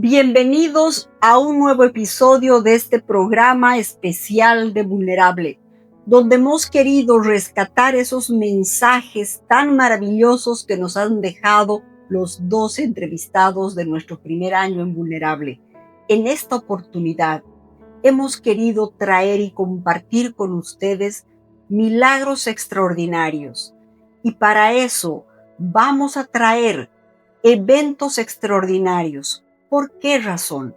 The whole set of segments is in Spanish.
Bienvenidos a un nuevo episodio de este programa especial de Vulnerable, donde hemos querido rescatar esos mensajes tan maravillosos que nos han dejado los 12 entrevistados de nuestro primer año en Vulnerable. En esta oportunidad hemos querido traer y compartir con ustedes milagros extraordinarios. Y para eso vamos a traer eventos extraordinarios. ¿Por qué razón?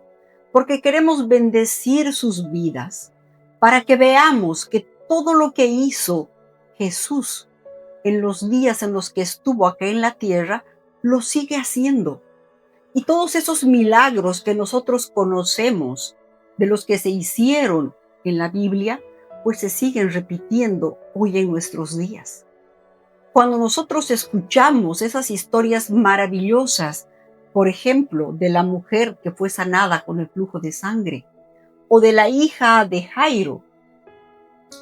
Porque queremos bendecir sus vidas, para que veamos que todo lo que hizo Jesús en los días en los que estuvo acá en la tierra, lo sigue haciendo. Y todos esos milagros que nosotros conocemos, de los que se hicieron en la Biblia, pues se siguen repitiendo hoy en nuestros días. Cuando nosotros escuchamos esas historias maravillosas, por ejemplo, de la mujer que fue sanada con el flujo de sangre, o de la hija de Jairo,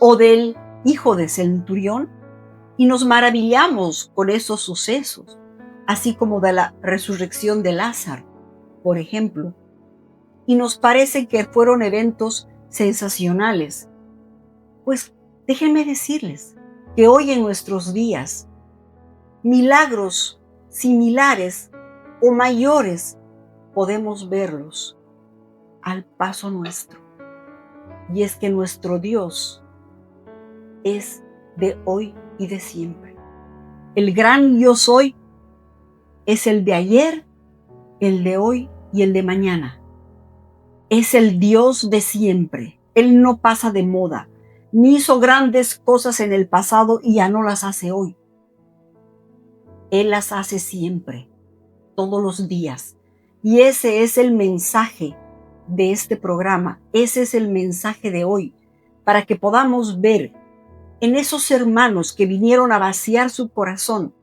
o del hijo de Centurión, y nos maravillamos con esos sucesos, así como de la resurrección de Lázaro, por ejemplo, y nos parece que fueron eventos sensacionales. Pues déjenme decirles que hoy en nuestros días, milagros similares o mayores podemos verlos al paso nuestro. Y es que nuestro Dios es de hoy y de siempre. El gran yo soy es el de ayer, el de hoy y el de mañana. Es el Dios de siempre. Él no pasa de moda, ni hizo grandes cosas en el pasado y ya no las hace hoy. Él las hace siempre, todos los días. Y ese es el mensaje de este programa. Ese es el mensaje de hoy, para que podamos ver en esos hermanos que vinieron a vaciar su corazón,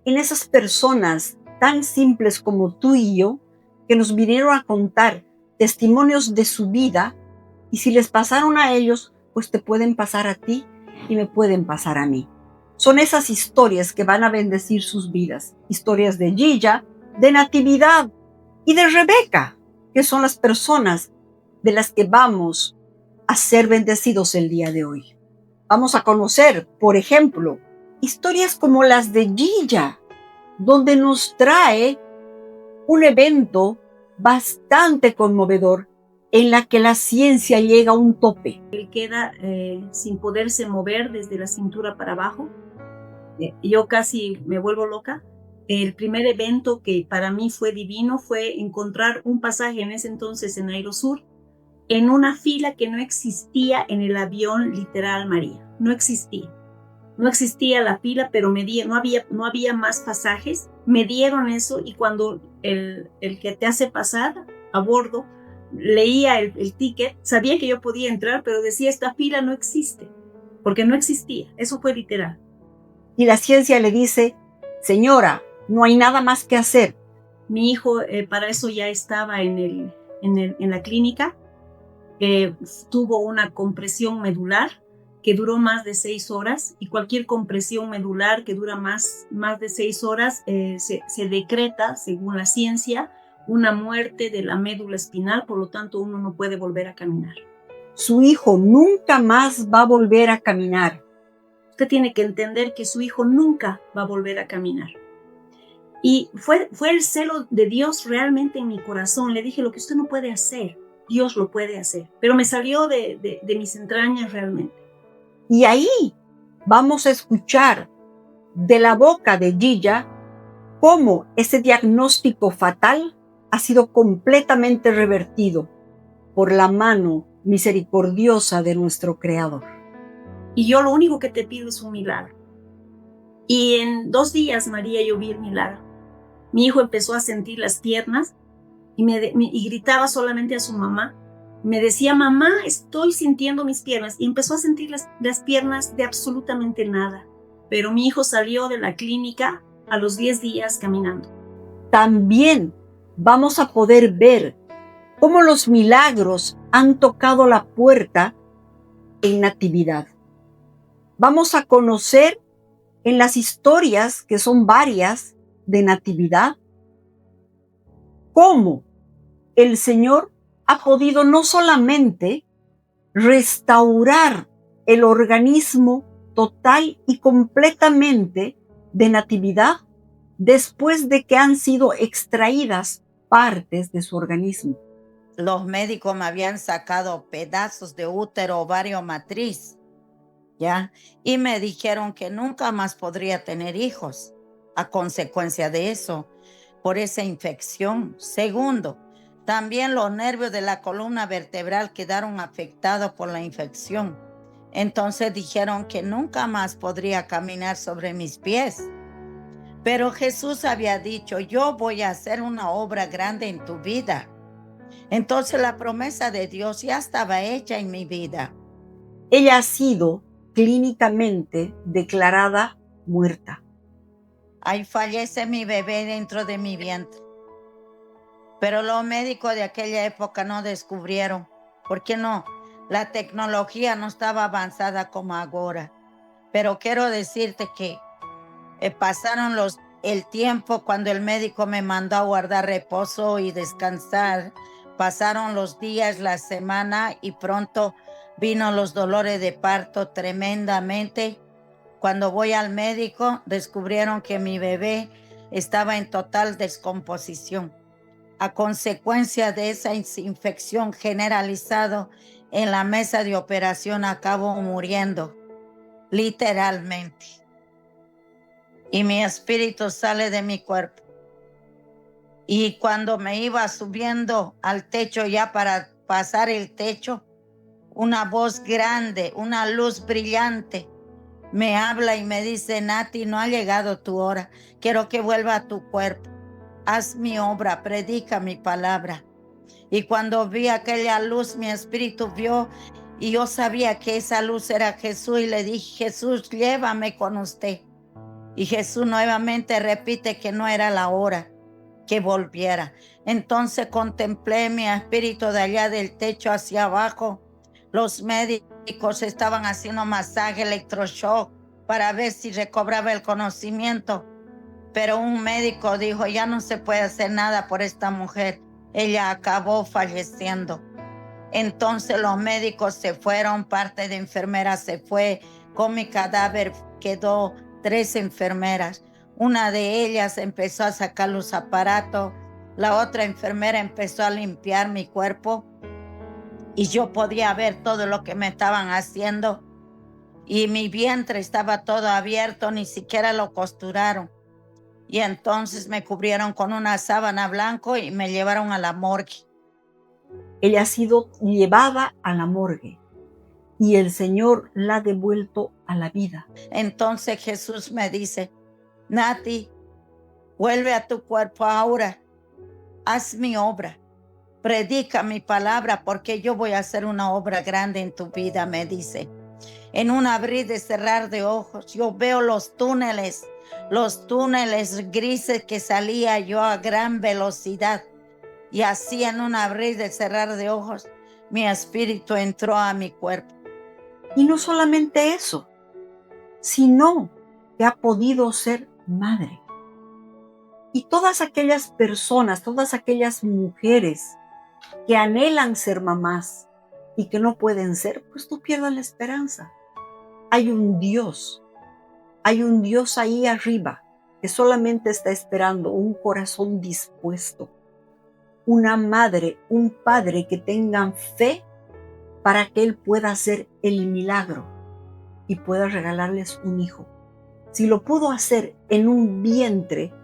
en esas personas tan simples como tú y yo, que nos vinieron a contar testimonios de su vida, y si les pasaron a ellos, pues te pueden pasar a ti y me pueden pasar a mí. Son esas historias que van a bendecir sus vidas, historias de Gilla, de Natividad y de Rebeca, que son las personas de las que vamos a ser bendecidos el día de hoy. Vamos a conocer, por ejemplo, historias como las de Gilla, donde nos trae un evento bastante conmovedor en la que la ciencia llega a un tope. Él queda sin poderse mover desde la cintura para abajo. Yo casi me vuelvo loca. El primer evento que para mí fue divino fue encontrar un pasaje en ese entonces en Aerosur, en una fila que no existía en el avión literal María. No existía. No existía la fila, pero no había más pasajes. Me dieron eso y cuando el que te hace pasar a bordo leía el ticket, sabía que yo podía entrar, pero decía esta fila no existe, porque no existía. Eso fue literal. Y la ciencia le dice, señora, no hay nada más que hacer. Mi hijo para eso ya estaba en la clínica. Tuvo una compresión medular que duró más de 6 horas, y cualquier compresión medular que dura más de 6 horas se decreta, según la ciencia, una muerte de la médula espinal, por lo tanto uno no puede volver a caminar. Su hijo nunca más va a volver a caminar. Usted tiene que entender que su hijo nunca va a volver a caminar. Y fue el celo de Dios realmente en mi corazón. Le dije, lo que usted no puede hacer, Dios lo puede hacer. Pero me salió de mis entrañas realmente. Y ahí vamos a escuchar de la boca de Gilla cómo ese diagnóstico fatal ha sido completamente revertido por la mano misericordiosa de nuestro Creador. Y yo lo único que te pido es un milagro. Y en 2 días, María, yo vi el milagro. Mi hijo empezó a sentir las piernas y gritaba solamente a su mamá. Me decía, mamá, estoy sintiendo mis piernas. Y empezó a sentir las piernas de absolutamente nada. Pero mi hijo salió de la clínica a los 10 días caminando. También vamos a poder ver cómo los milagros han tocado la puerta en Natividad. Vamos a conocer en las historias, que son varias, de Natividad, cómo el Señor ha podido no solamente restaurar el organismo total y completamente de Natividad después de que han sido extraídas partes de su organismo. Los médicos me habían sacado pedazos de útero, ovario, matriz, ¿ya? Y me dijeron que nunca más podría tener hijos a consecuencia de eso, por esa infección. Segundo, también los nervios de la columna vertebral quedaron afectados por la infección. Entonces dijeron que nunca más podría caminar sobre mis pies. Pero Jesús había dicho, yo voy a hacer una obra grande en tu vida. Entonces la promesa de Dios ya estaba hecha en mi vida. Ella ha sido clínicamente declarada muerta. Ahí fallece mi bebé dentro de mi vientre. Pero los médicos de aquella época no descubrieron. ¿Por qué no? La tecnología no estaba avanzada como ahora. Pero quiero decirte que pasaron el tiempo cuando el médico me mandó a guardar reposo y descansar. Pasaron los días, la semana y pronto vino los dolores de parto tremendamente. Cuando voy al médico, descubrieron que mi bebé estaba en total descomposición. A consecuencia de esa infección generalizada en la mesa de operación, acabó muriendo, literalmente. Y mi espíritu sale de mi cuerpo. Y cuando me iba subiendo al techo, ya para pasar el techo, una voz grande, una luz brillante, me habla y me dice, Nati, no ha llegado tu hora. Quiero que vuelva a tu cuerpo. Haz mi obra, predica mi palabra. Y cuando vi aquella luz, mi espíritu vio y yo sabía que esa luz era Jesús y le dije, Jesús, llévame con usted. Y Jesús nuevamente repite que no era la hora que volviera. Entonces contemplé mi espíritu de allá del techo hacia abajo. Los médicos estaban haciendo masaje, electroshock, para ver si recobraba el conocimiento. Pero un médico dijo, ya no se puede hacer nada por esta mujer. Ella acabó falleciendo. Entonces los médicos se fueron, parte de enfermeras se fue. Con mi cadáver quedó 3 enfermeras. Una de ellas empezó a sacar los aparatos. La otra enfermera empezó a limpiar mi cuerpo. Y yo podía ver todo lo que me estaban haciendo. Y mi vientre estaba todo abierto, ni siquiera lo costuraron. Y entonces me cubrieron con una sábana blanca y me llevaron a la morgue. Ella ha sido llevada a la morgue y el Señor la ha devuelto a la vida. Entonces Jesús me dice, Nati, vuelve a tu cuerpo ahora, haz mi obra, predica mi palabra porque yo voy a hacer una obra grande en tu vida, me dice. En un abrir y cerrar de ojos, yo veo los túneles grises que salía yo a gran velocidad. Y así en un abrir y cerrar de ojos, mi espíritu entró a mi cuerpo. Y no solamente eso, sino que ha podido ser madre. Y todas aquellas personas, todas aquellas mujeres que anhelan ser mamás y que no pueden ser, pues no pierdan la esperanza. Hay un Dios ahí arriba que solamente está esperando un corazón dispuesto, una madre, un padre que tengan fe para que Él pueda hacer el milagro y pueda regalarles un hijo. Si lo pudo hacer en un vientre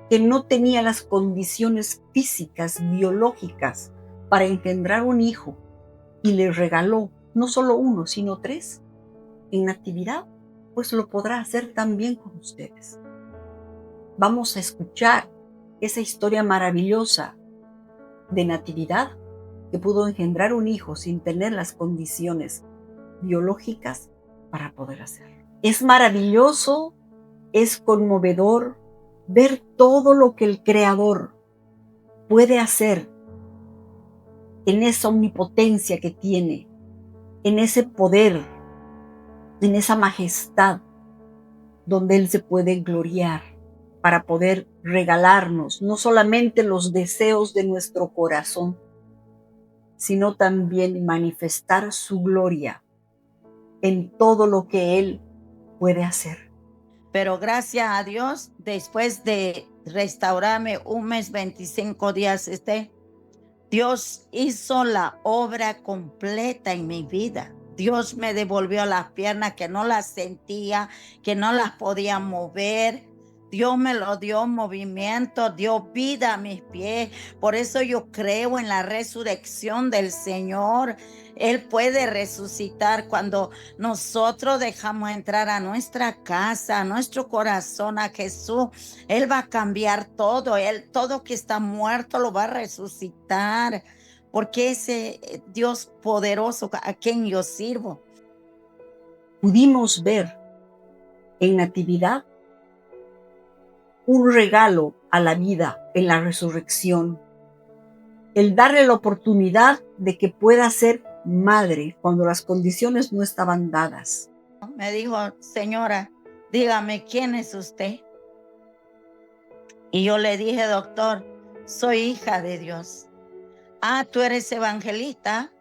que no tenía las condiciones físicas, biológicas para engendrar un hijo y le regaló no solo uno, sino 3 en Natividad, pues lo podrá hacer también con ustedes. Vamos a escuchar esa historia maravillosa de Natividad que pudo engendrar un hijo sin tener las condiciones biológicas para poder hacerlo. Es maravilloso, es conmovedor ver todo lo que el Creador puede hacer en esa omnipotencia que tiene, en ese poder, en esa majestad donde Él se puede gloriar para poder regalarnos no solamente los deseos de nuestro corazón, sino también manifestar su gloria en todo lo que Él puede hacer. Pero gracias a Dios, después de restaurarme 1 mes, 25 días, Dios hizo la obra completa en mi vida. Dios me devolvió las piernas que no las sentía, que no las podía mover. Dios me lo dio movimiento, dio vida a mis pies. Por eso yo creo en la resurrección del Señor. Él puede resucitar cuando nosotros dejamos entrar a nuestra casa, a nuestro corazón, a Jesús. Él va a cambiar todo. Todo que está muerto lo va a resucitar. Porque ese Dios poderoso a quien yo sirvo. Pudimos ver en Natividad un regalo a la vida en la resurrección, el darle la oportunidad de que pueda ser madre cuando las condiciones no estaban dadas. Me dijo, señora, dígame, ¿quién es usted? Y yo le dije, doctor, soy hija de Dios. Ah, ¿tú eres evangelista?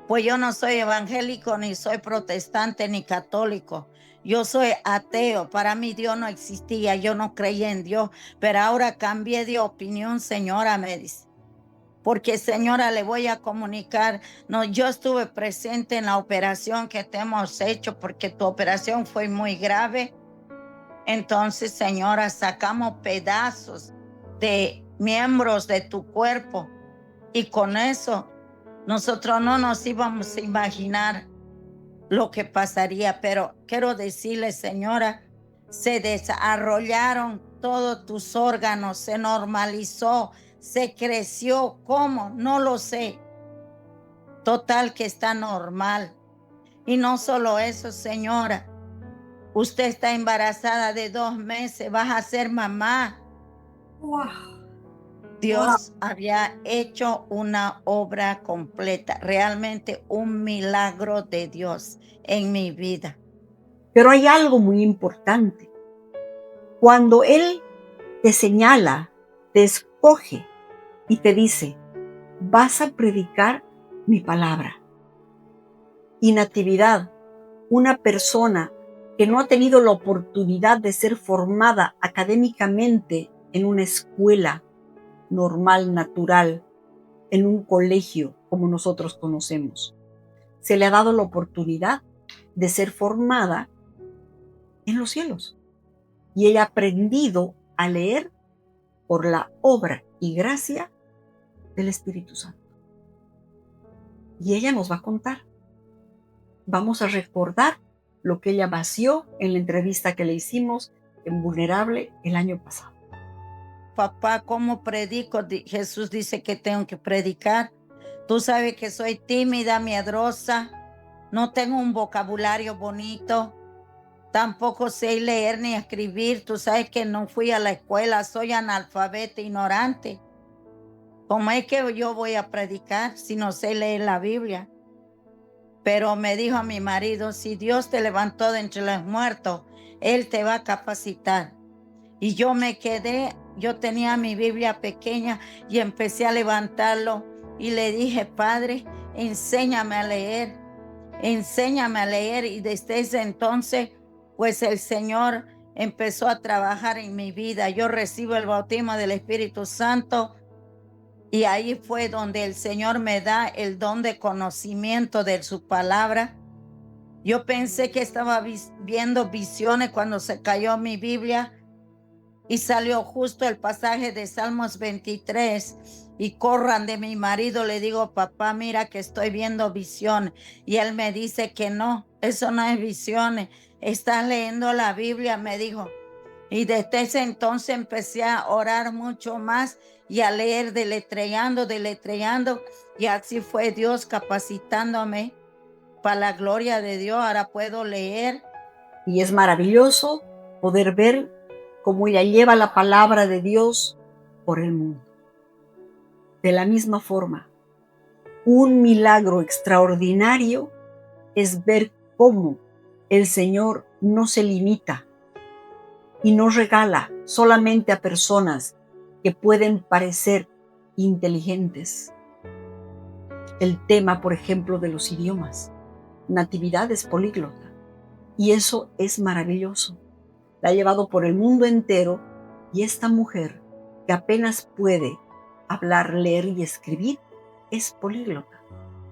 Pues yo no soy evangélico, ni soy protestante, ni católico. Yo soy ateo. Para mí Dios no existía, yo no creía en Dios. Pero ahora cambié de opinión, señora, me dice. Porque, señora, le voy a comunicar. No, yo estuve presente en la operación que te hemos hecho porque tu operación fue muy grave. Entonces, señora, sacamos pedazos de miembros de tu cuerpo y con eso nosotros no nos íbamos a imaginar lo que pasaría, pero quiero decirle, señora, se desarrollaron todos tus órganos, se normalizó, se creció. ¿Cómo? No lo sé. Total que está normal. Y no solo eso, señora, usted está embarazada de 2 meses, vas a ser mamá. ¡Wow! Dios había hecho una obra completa, realmente un milagro de Dios en mi vida. Pero hay algo muy importante. Cuando Él te señala, te escoge y te dice, vas a predicar mi palabra. Y Natividad, una persona que no ha tenido la oportunidad de ser formada académicamente en una escuela normal, natural, en un colegio como nosotros conocemos. Se le ha dado la oportunidad de ser formada en los cielos. Y ella ha aprendido a leer por la obra y gracia del Espíritu Santo. Y ella nos va a contar. Vamos a recordar lo que ella vació en la entrevista que le hicimos en Vulnerable el año pasado. Papá, ¿cómo predico? Jesús dice que tengo que predicar. Tú sabes que soy tímida, miedosa, no tengo un vocabulario bonito, tampoco sé leer ni escribir. Tú sabes que no fui a la escuela, soy analfabeta, ignorante. ¿Cómo es que yo voy a predicar si no sé leer la Biblia? Pero me dijo a mi marido, si Dios te levantó de entre los muertos, Él te va a capacitar. Y yo me quedé, yo tenía mi Biblia pequeña y empecé a levantarlo y le dije, Padre, enséñame a leer, enséñame a leer. Y desde ese entonces, pues el Señor empezó a trabajar en mi vida. Yo recibo el bautismo del Espíritu Santo y ahí fue donde el Señor me da el don de conocimiento de su palabra. Yo pensé que estaba viendo visiones cuando se cayó mi Biblia. Y salió justo el pasaje de Salmos 23 y corran de mi marido. Le digo, papá, mira que estoy viendo visiones. Y él me dice que no, eso no es visiones. Estás leyendo la Biblia, me dijo. Y desde ese entonces empecé a orar mucho más y a leer deletreando. Y así fue Dios capacitándome para la gloria de Dios. Ahora puedo leer. Y es maravilloso poder ver cómo ella lleva la palabra de Dios por el mundo. De la misma forma, un milagro extraordinario es ver cómo el Señor no se limita y no regala solamente a personas que pueden parecer inteligentes. El tema, por ejemplo, de los idiomas. Natividad es políglota y eso es maravilloso. La ha llevado por el mundo entero y esta mujer, que apenas puede hablar, leer y escribir, es políglota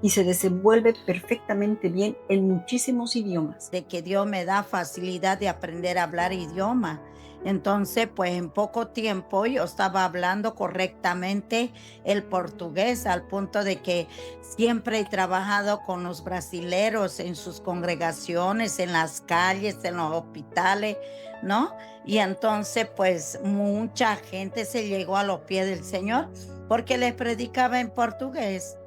y se desenvuelve perfectamente bien en muchísimos idiomas. De que Dios me da facilidad de aprender a hablar idioma. Entonces, pues en poco tiempo yo estaba hablando correctamente el portugués, al punto de que siempre he trabajado con los brasileros en sus congregaciones, en las calles, en los hospitales, ¿no? Y entonces, pues mucha gente se llegó a los pies del Señor porque les predicaba en portugués.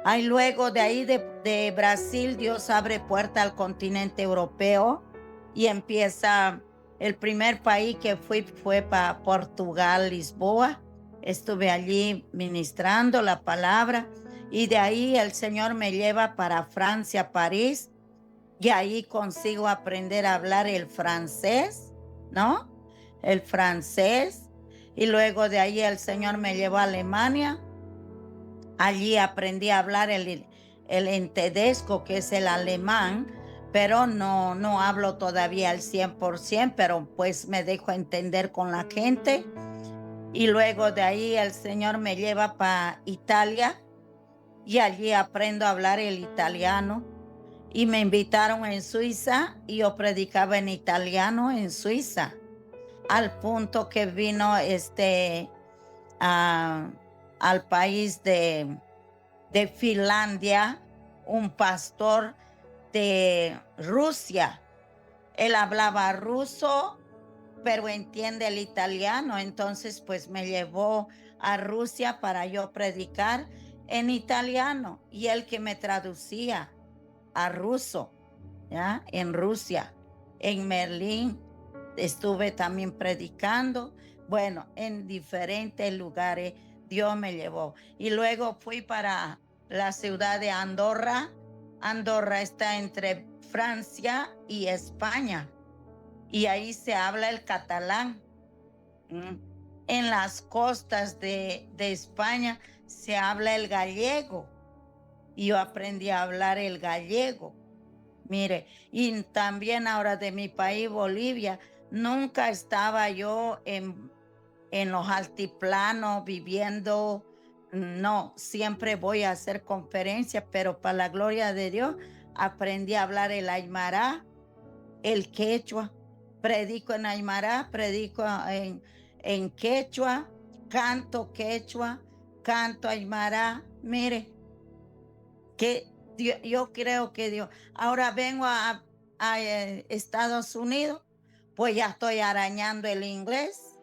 Ahí luego de ahí de Brasil, Dios abre puerta al continente europeo y empieza, el primer país que fue para Portugal, Lisboa. Estuve allí ministrando la palabra y de ahí el Señor me lleva para Francia, París, y ahí consigo aprender a hablar el francés, ¿no? El francés. Y luego de ahí el Señor me llevó a Alemania. Allí aprendí a hablar el entedesco, que es el alemán, pero no hablo todavía al 100%, pero pues me dejo entender con la gente. Y luego de ahí el Señor me lleva para Italia y allí aprendo a hablar el italiano. Y me invitaron en Suiza y yo predicaba en italiano en Suiza, al punto que vino al país de Finlandia un pastor de Rusia. Él hablaba ruso, pero entiende el italiano. Entonces, pues me llevó a Rusia para yo predicar en italiano y él que me traducía a ruso, ¿ya? En Rusia, en Berlín estuve también predicando. Bueno, en diferentes lugares Dios me llevó. Y luego fui para la ciudad de Andorra. Andorra está entre Francia y España. Y ahí se habla el catalán. En las costas de España se habla el gallego. Y yo aprendí a hablar el gallego. Mire, y también ahora de mi país, Bolivia, nunca estaba yo en los altiplanos viviendo. No, siempre voy a hacer conferencias, pero para la gloria de Dios aprendí a hablar el aymara, el quechua. Predico en aymara, predico en quechua, canto aymara. Mire, que Dios, yo creo que Dios. Ahora vengo a Estados Unidos, pues ya estoy arañando el inglés.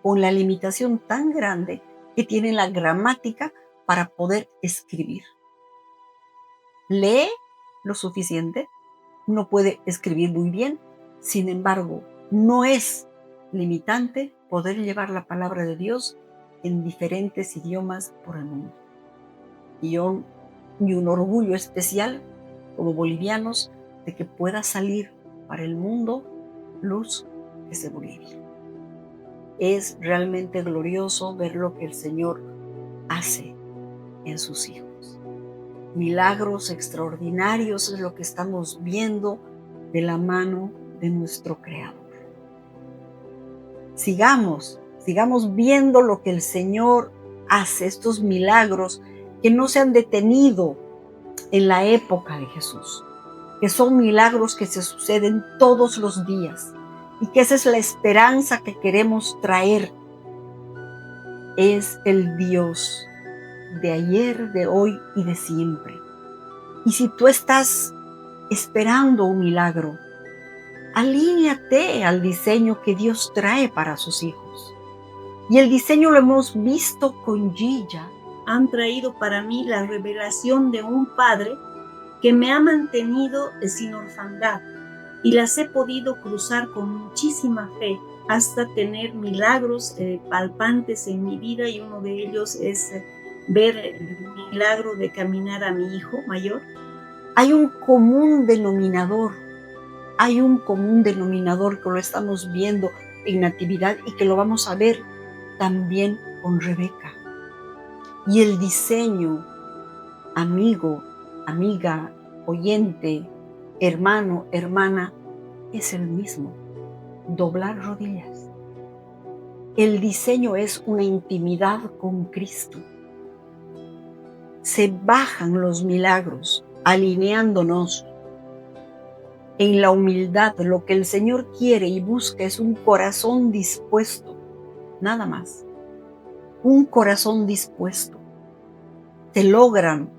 Con la limitación tan grande que tiene la gramática para poder escribir. Lee lo suficiente, no puede escribir muy bien, sin embargo, no es limitante poder llevar la palabra de Dios en diferentes idiomas por el mundo. Y un orgullo especial como bolivianos de que pueda salir para el mundo luz desde Bolivia. Es realmente glorioso ver lo que el Señor hace en sus hijos. Milagros extraordinarios es lo que estamos viendo de la mano de nuestro Creador. Sigamos viendo lo que el Señor hace, estos milagros que no se han detenido en la época de Jesús, que son milagros que se suceden todos los días y que esa es la esperanza que queremos traer. Es el Dios de ayer, de hoy y de siempre. Y si tú estás esperando un milagro, alíñate al diseño que Dios trae para sus hijos. Y el diseño lo hemos visto con Gilla. Han traído para mí la revelación de un padre que me ha mantenido sin orfandad y las he podido cruzar con muchísima fe hasta tener milagros palpantes en mi vida, y uno de ellos es ver el milagro de caminar a mi hijo mayor. Hay un común denominador. hay un común denominador que lo estamos viendo en Natividad y que lo vamos a ver también con Rebeca. Y el diseño, amigo, amiga, oyente, hermano, hermana, es el mismo: doblar rodillas. El diseño es una intimidad con Cristo. Se bajan los milagros alineándonos en la humildad. Lo que el Señor quiere y busca es un corazón dispuesto, nada más. Un corazón dispuesto. Se logran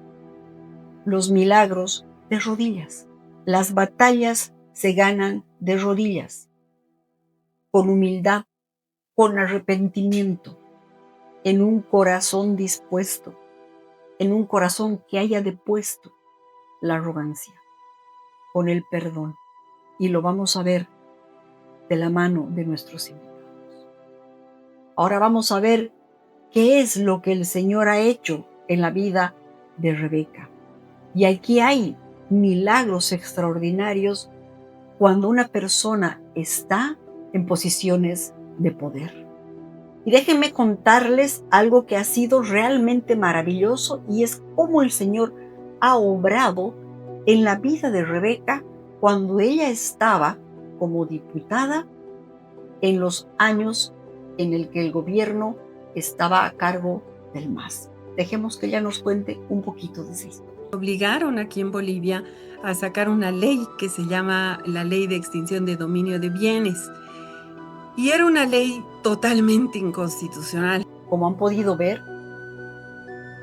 los milagros de rodillas. Las batallas se ganan de rodillas, con humildad, con arrepentimiento, en un corazón dispuesto, en un corazón que haya depuesto la arrogancia, con el perdón. Y lo vamos a ver de la mano de nuestros invitados. Ahora vamos a ver qué es lo que el Señor ha hecho en la vida de Rebeca. Y aquí hay milagros extraordinarios cuando una persona está en posiciones de poder. Y déjenme contarles algo que ha sido realmente maravilloso, y es cómo el Señor ha obrado en la vida de Rebeca cuando ella estaba como diputada en los años en el que el gobierno estaba a cargo del MAS. Dejemos que ella nos cuente un poquito de esa historia. Obligaron aquí en Bolivia a sacar una ley que se llama la Ley de Extinción de Dominio de Bienes. Y era una ley totalmente inconstitucional. Como han podido ver,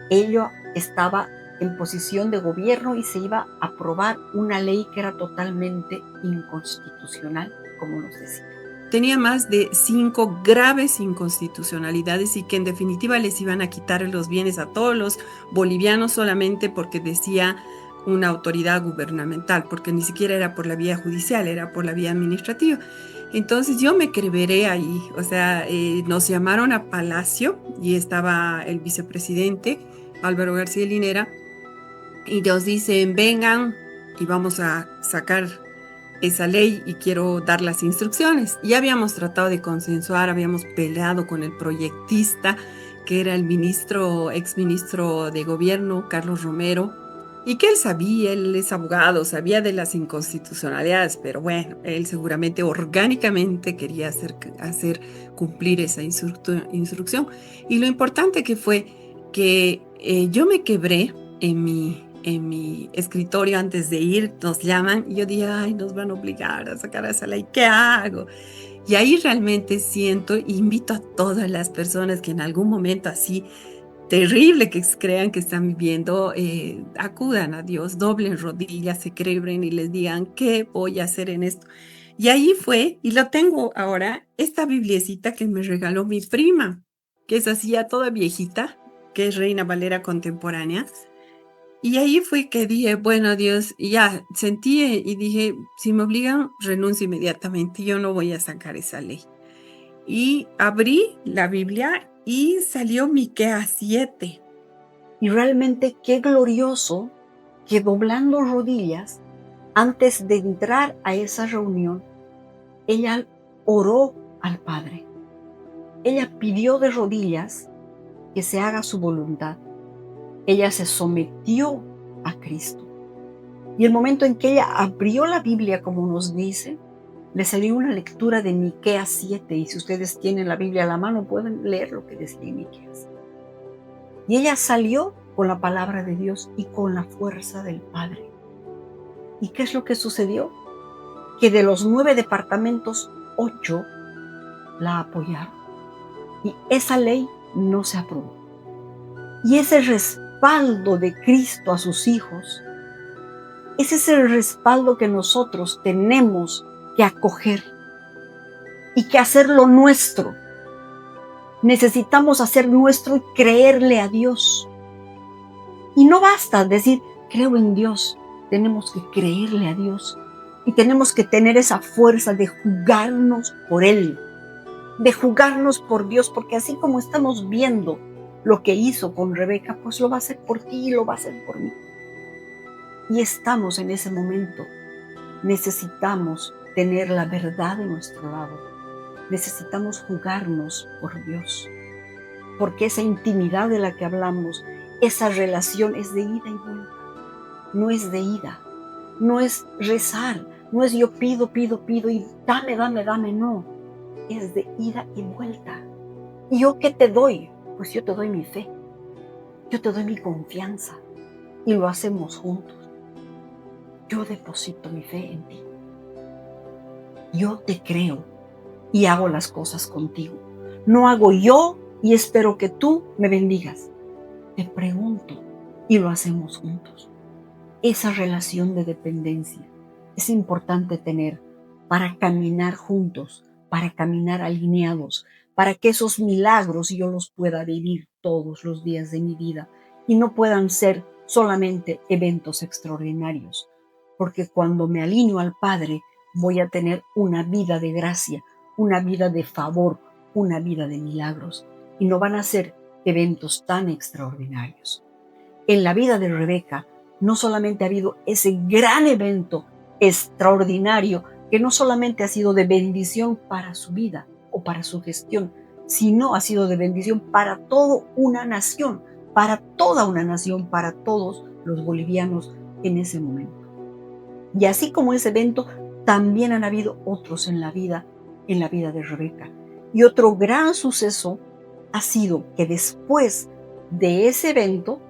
ella estaba en posición de gobierno y se iba a aprobar una ley que era totalmente inconstitucional, como nos decía. Tenía más de 5 graves inconstitucionalidades y que en definitiva les iban a quitar los bienes a todos los bolivianos solamente porque decía una autoridad gubernamental, porque ni siquiera era por la vía judicial, era por la vía administrativa. Entonces yo me quebré ahí, o sea, nos llamaron a Palacio y estaba el vicepresidente Álvaro García Linera y nos dicen: vengan y vamos a sacar esa ley y quiero dar las instrucciones. Ya habíamos tratado de consensuar, habíamos peleado con el proyectista, que era el exministro de gobierno, Carlos Romero, y que él sabía, él es abogado, sabía de las inconstitucionalidades, pero bueno, él seguramente orgánicamente quería hacer cumplir esa instrucción. Y lo importante que fue que yo me quebré en mi escritorio antes de ir, nos llaman y yo dije: ay, nos van a obligar a sacar esa ley, ¿qué hago? Y ahí realmente siento, invito a todas las personas que en algún momento así terrible que crean que están viviendo, acudan a Dios, doblen rodillas, se quebren y les digan: ¿qué voy a hacer en esto? Y ahí fue, y lo tengo ahora, esta bibliecita que me regaló mi prima, que es así ya toda viejita, que es Reina Valera contemporánea. Y ahí fue que dije: bueno, Dios, y ya sentí y dije: si me obligan, renuncio inmediatamente, yo no voy a sacar esa ley. Y abrí la Biblia y salió Miqueas 7. Y realmente qué glorioso que doblando rodillas, antes de entrar a esa reunión, ella oró al Padre. Ella pidió de rodillas que se haga su voluntad. Ella se sometió a Cristo. Y el momento en que ella abrió la Biblia, como nos dice, le salió una lectura de Miqueas 7. Y si ustedes tienen la Biblia a la mano, pueden leer lo que decía Miqueas. Y ella salió con la palabra de Dios y con la fuerza del Padre. ¿Y qué es lo que sucedió? Que de los 9 departamentos, 8 la apoyaron. Y esa ley no se aprobó. Y ese respaldo de Cristo a sus hijos, ese es el respaldo que nosotros tenemos que acoger y que hacerlo nuestro. Necesitamos hacer nuestro y creerle a Dios. Y no basta decir: creo en Dios. Tenemos que creerle a Dios y tenemos que tener esa fuerza de jugarnos por Él, de jugarnos por Dios, porque así como estamos viendo lo que hizo con Rebeca, pues lo va a hacer por ti y lo va a hacer por mí. Y estamos en ese momento necesitamos tener la verdad de nuestro lado. Necesitamos jugarnos por Dios, porque esa intimidad de la que hablamos, esa relación es de ida y vuelta, no es de ida, no es rezar, no es yo pido, pido, pido y dame, dame, dame, no, es de ida y vuelta. ¿Y yo qué te doy? Pues yo te doy mi fe, yo te doy mi confianza y lo hacemos juntos. Yo deposito mi fe en ti, yo te creo y hago las cosas contigo. No hago yo y espero que tú me bendigas. Te pregunto y lo hacemos juntos. Esa relación de dependencia es importante tener para caminar juntos, para caminar alineados, para que esos milagros yo los pueda vivir todos los días de mi vida y no puedan ser solamente eventos extraordinarios. Porque cuando me alineo al Padre, voy a tener una vida de gracia, una vida de favor, una vida de milagros. Y no van a ser eventos tan extraordinarios. En la vida de Rebeca no solamente ha habido ese gran evento extraordinario que no solamente ha sido de bendición para su vida o para su gestión, sino ha sido de bendición para toda una nación, para toda una nación, para todos los bolivianos en ese momento. Y así como ese evento, también han habido otros en la vida de Rebeca. Y otro gran suceso ha sido que después de ese evento,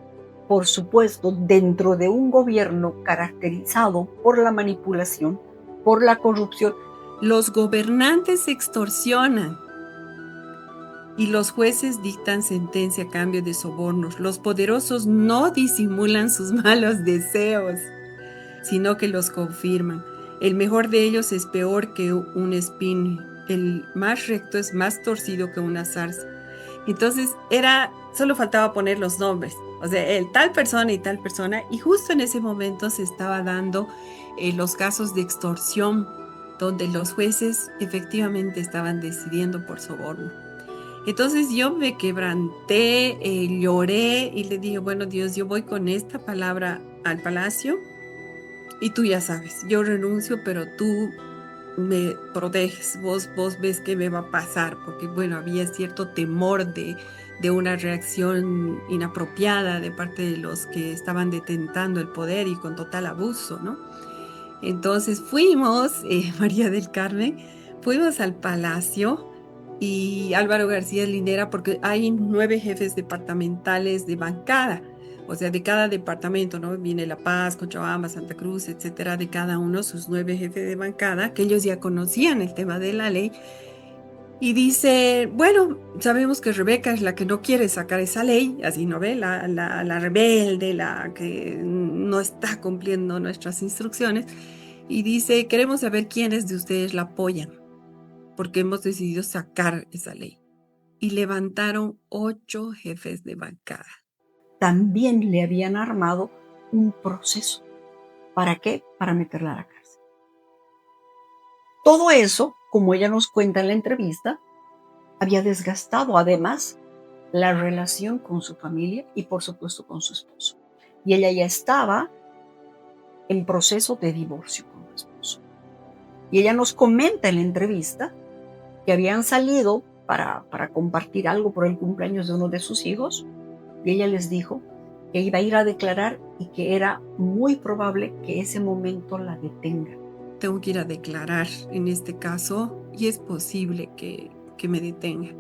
por supuesto, dentro de un gobierno caracterizado por la manipulación, por la corrupción, los gobernantes extorsionan y los jueces dictan sentencia a cambio de sobornos. Los poderosos no disimulan sus malos deseos, sino que los confirman. El mejor de ellos es peor que un espino. El más recto es más torcido que una zarza. Entonces solo faltaba poner los nombres. O sea, el tal persona y tal persona. Y justo en ese momento se estaba dando los casos de extorsión, donde los jueces efectivamente estaban decidiendo por soborno. Entonces yo me quebranté, lloré y le dije, bueno, Dios, yo voy con esta palabra al palacio y tú ya sabes, yo renuncio, pero tú me proteges, vos ves qué me va a pasar, porque bueno, había cierto temor de una reacción inapropiada de parte de los que estaban detentando el poder y con total abuso, ¿no? Entonces fuimos, María del Carmen, fuimos al palacio y Álvaro García Linera, porque hay 9 jefes departamentales de bancada, o sea, de cada departamento, ¿no? Viene La Paz, Cochabamba, Santa Cruz, etcétera, de cada uno, sus 9 jefes de bancada, que ellos ya conocían el tema de la ley. Y dice, bueno, sabemos que Rebeca es la que no quiere sacar esa ley, así no ve, la rebelde, la que no está cumpliendo nuestras instrucciones. Y dice, queremos saber quiénes de ustedes la apoyan, porque hemos decidido sacar esa ley. Y levantaron 8 jefes de bancada. también le habían armado un proceso. ¿Para qué? Para meterla a la cárcel. Todo eso, como ella nos cuenta en la entrevista, había desgastado además la relación con su familia y por supuesto con su esposo. Y ella ya estaba en proceso de divorcio con su esposo. Y ella nos comenta en la entrevista que habían salido para compartir algo por el cumpleaños de uno de sus hijos y ella les dijo que iba a ir a declarar y que era muy probable que ese momento la detenga. Tengo que ir a declarar en este caso y es posible que me detenga.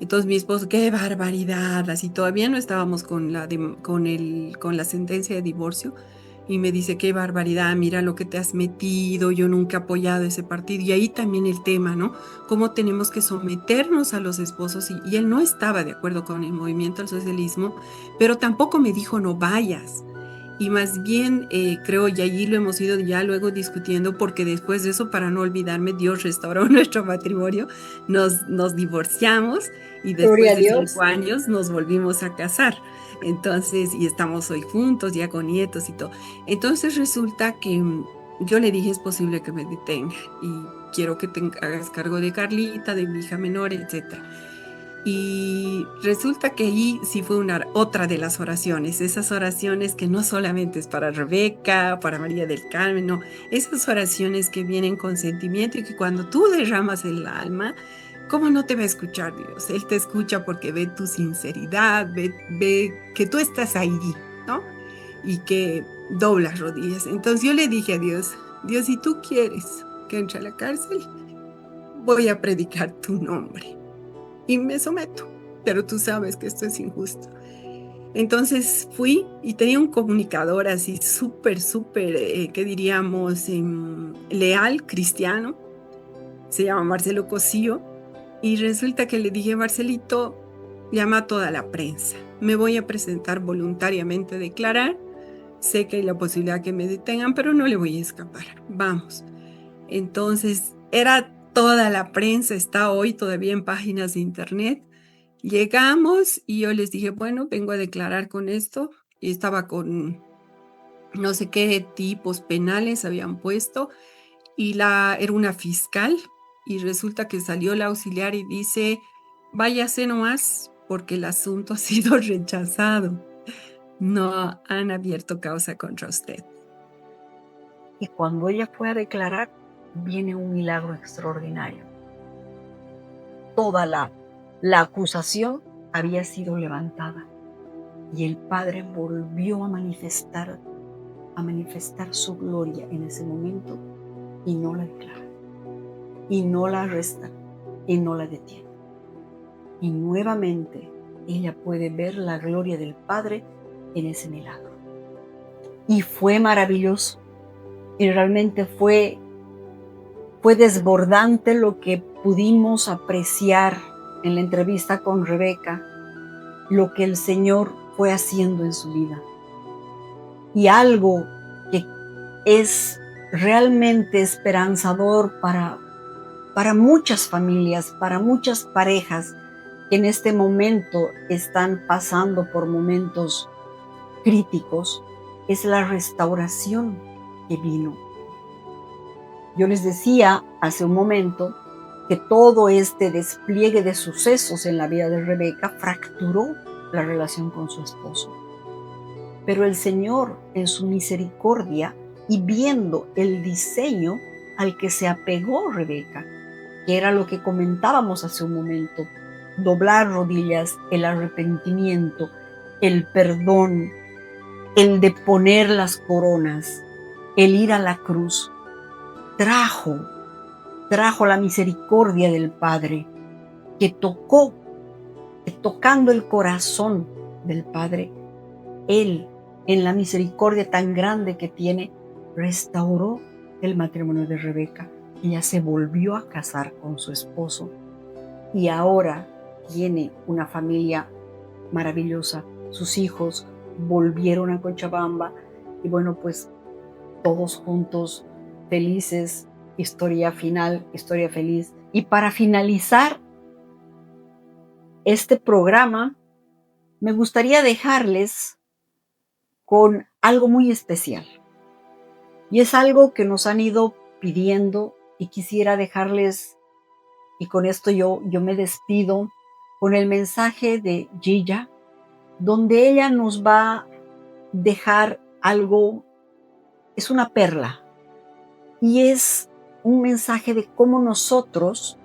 Entonces mi esposo, qué barbaridad, así todavía no estábamos con la sentencia de divorcio y me dice, qué barbaridad, mira lo que te has metido, yo nunca he apoyado ese partido. Y ahí también el tema, ¿no? Cómo tenemos que someternos a los esposos y él no estaba de acuerdo con el movimiento al socialismo, pero tampoco me dijo no vayas. Y más bien creo, y allí lo hemos ido ya luego discutiendo, porque después de eso, para no olvidarme, Dios restauró nuestro matrimonio, nos divorciamos y después de 5 años nos volvimos a casar. Entonces, y estamos hoy juntos, ya con nietos y todo. Entonces resulta que yo le dije, es posible que me detenga y quiero que te hagas cargo de Carlita, de mi hija menor, etcétera. Y resulta que ahí sí fue otra de las oraciones, esas oraciones que no solamente es para Rebeca, para María del Carmen, no, esas oraciones que vienen con sentimiento y que cuando tú derramas el alma, ¿cómo no te va a escuchar Dios? Él te escucha porque ve tu sinceridad, ve que tú estás ahí, ¿no? Y que doblas rodillas. Entonces yo le dije a Dios, Dios, si tú quieres que entre a la cárcel, voy a predicar tu nombre. Y me someto, pero tú sabes que esto es injusto. Entonces fui y tenía un comunicador así súper, ¿qué diríamos? Leal, cristiano, se llama Marcelo Cosío, y resulta que le dije, Marcelito, llama a toda la prensa, me voy a presentar voluntariamente a declarar, sé que hay la posibilidad que me detengan, pero no le voy a escapar, vamos. Entonces era toda la prensa, está hoy todavía en páginas de internet. Llegamos y yo les dije, bueno, vengo a declarar con esto. Y estaba con no sé qué tipos penales habían puesto. Y era una fiscal. Y resulta que salió la auxiliar y dice, váyase nomás porque el asunto ha sido rechazado. No han abierto causa contra usted. Y cuando ella fue a declarar, viene un milagro extraordinario. Toda la acusación había sido levantada y el Padre volvió a manifestar su gloria en ese momento y no la declara, y no la arresta, y no la detiene. Y nuevamente ella puede ver la gloria del Padre en ese milagro. Y fue maravilloso, y realmente fue desbordante lo que pudimos apreciar en la entrevista con Rebeca, lo que el Señor fue haciendo en su vida. Y algo que es realmente esperanzador para muchas familias, para muchas parejas que en este momento están pasando por momentos críticos, es la restauración que vino. Yo les decía hace un momento que todo este despliegue de sucesos en la vida de Rebeca fracturó la relación con su esposo. Pero el Señor, en su misericordia y viendo el diseño al que se apegó Rebeca, que era lo que comentábamos hace un momento, doblar rodillas, el arrepentimiento, el perdón, el de poner las coronas, el ir a la cruz, trajo la misericordia del Padre, que tocando el corazón del Padre, Él, en la misericordia tan grande que tiene, restauró el matrimonio de Rebeca. Ella se volvió a casar con su esposo y ahora tiene una familia maravillosa. Sus hijos volvieron a Cochabamba y bueno, pues todos juntos, felices, historia final, historia feliz. Y para finalizar este programa, me gustaría dejarles con algo muy especial. Y es algo que nos han ido pidiendo y quisiera dejarles, y con esto yo me despido, con el mensaje de Gilla, donde ella nos va a dejar algo, es una perla, y es un mensaje de cómo nosotros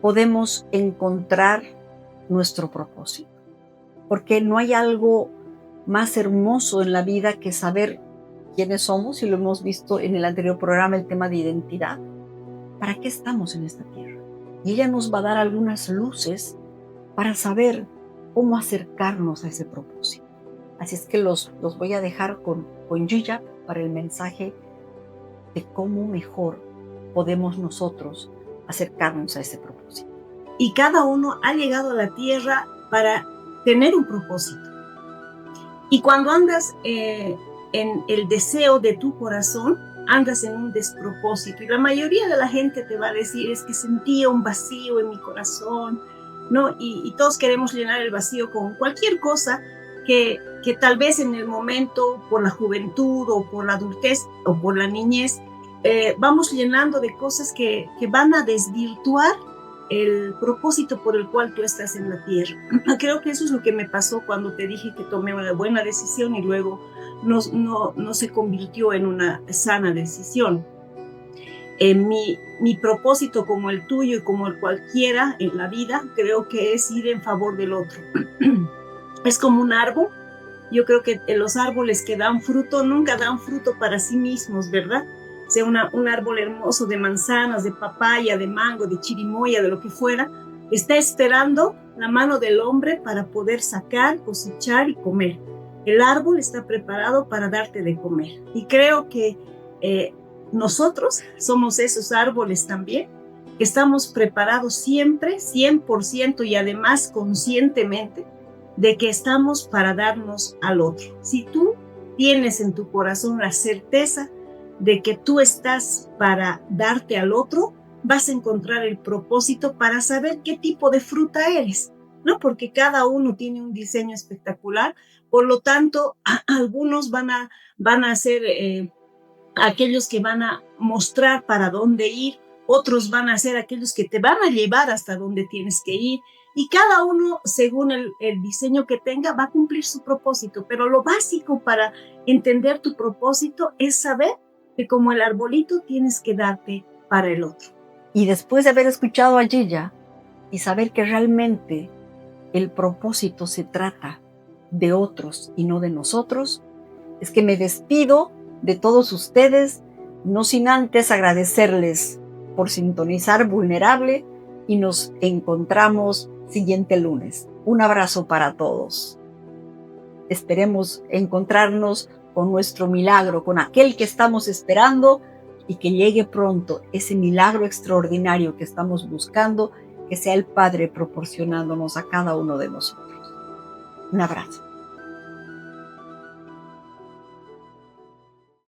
podemos encontrar nuestro propósito. Porque no hay algo más hermoso en la vida que saber quiénes somos, y lo hemos visto en el anterior programa, el tema de identidad. ¿Para qué estamos en esta tierra? Y ella nos va a dar algunas luces para saber cómo acercarnos a ese propósito. Así es que los voy a dejar con Gilla para el mensaje de cómo mejor podemos nosotros acercarnos a ese propósito. Y cada uno ha llegado a la tierra para tener un propósito. Y cuando andas en el deseo de tu corazón, andas en un despropósito. Y la mayoría de la gente te va a decir, es que sentía un vacío en mi corazón, ¿no? Y todos queremos llenar el vacío con cualquier cosa que tal vez en el momento, por la juventud o por la adultez o por la niñez, vamos llenando de cosas que van a desvirtuar el propósito por el cual tú estás en la tierra. Creo que eso es lo que me pasó cuando te dije que tomé una buena decisión y luego no se convirtió en una sana decisión. Mi propósito, como el tuyo y como el cualquiera en la vida, creo que es ir en favor del otro. Es como un árbol. Yo creo que los árboles que dan fruto nunca dan fruto para sí mismos, ¿verdad? O sea, un árbol hermoso de manzanas, de papaya, de mango, de chirimoya, de lo que fuera, está esperando la mano del hombre para poder sacar, cosechar y comer. El árbol está preparado para darte de comer. Y creo que nosotros somos esos árboles también, que estamos preparados siempre, 100% y además conscientemente, de que estamos para darnos al otro. Si tú tienes en tu corazón la certeza de que tú estás para darte al otro, vas a encontrar el propósito para saber qué tipo de fruta eres, ¿no? Porque cada uno tiene un diseño espectacular, por lo tanto, algunos van a ser aquellos que van a mostrar para dónde ir, otros van a ser aquellos que te van a llevar hasta donde tienes que ir, y cada uno, según el diseño que tenga, va a cumplir su propósito. Pero lo básico para entender tu propósito es saber que como el arbolito tienes que darte para el otro. Y después de haber escuchado a Gilla y saber que realmente el propósito se trata de otros y no de nosotros, es que me despido de todos ustedes, no sin antes agradecerles por sintonizar Vulnerable, y nos encontramos siguiente lunes. Un abrazo para todos. Esperemos encontrarnos con nuestro milagro, con aquel que estamos esperando, y que llegue pronto ese milagro extraordinario que estamos buscando, que sea el Padre proporcionándonos a cada uno de nosotros. Un abrazo.